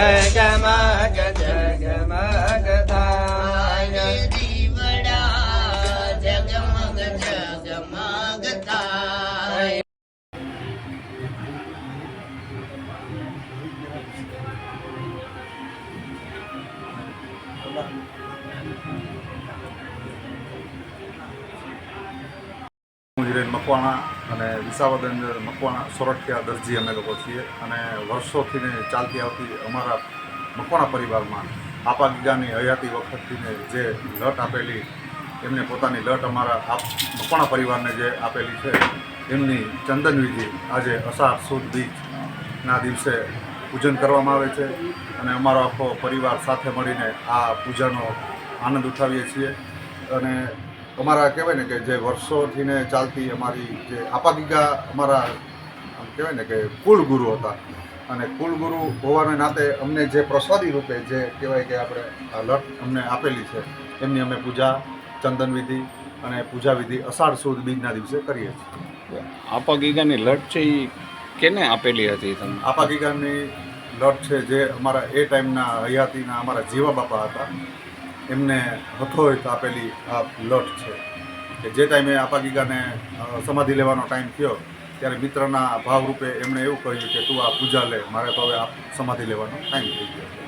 જગમગ જગમગ થાય દીવડા જગમગ જગમગ થાય. હું હિરેન મકવાણા અને વિસાવદર મકવાણા સોરઠિયા દરજી અમે લોકો છીએ અને વર્ષોથી ચાલતી આવતી અમારા મકવાણા પરિવારમાં આપા ગીગાની હયાતી વખતથીને જે લટ આપેલી એમને પોતાની લટ અમારા મકવાણા પરિવારને જે આપેલી છે એમની ચંદન વિધિ આજે અષાઢ સુદ બીજના દિવસે પૂજન કરવામાં આવે છે અને અમારો આખો પરિવાર સાથે મળીને આ પૂજાનો આનંદ ઉઠાવીએ છીએ. અને અમારા કહેવાય ને કે જે વર્ષોથી ને ચાલતી અમારી જે આપા ગીગા અમારા કહેવાય ને કે કુલગુરુ હતા અને કુલગુરુ હોવાને નાતે અમને જે પ્રસાદી રૂપે જે કહેવાય કે આપણે આ લટ અમને આપેલી છે એમની અમે પૂજા ચંદન વિધિ અને પૂજા વિધિ અષાઢ સુદ બીજના દિવસે કરીએ છીએ. આપા ગીગાની લટ છે એ કેને આપેલી હતી તમે? આપા ગીગાની લટ છે જે અમારા એ ટાઈમના હયાતીના અમારા જીવા બાપા હતા એમને હથોહિત આપેલી આ લટ છે કે જે ટાઈમે આપા ગીગાને સમાધિ લેવાનો ટાઈમ થયો ત્યારે મિત્રના ભાવરૂપે એમણે એવું કહ્યું કે તું આ પૂજા લે, મારે તો હવે આ સમાધિ લેવાનો ટાઈમ થઈ ગયો છે.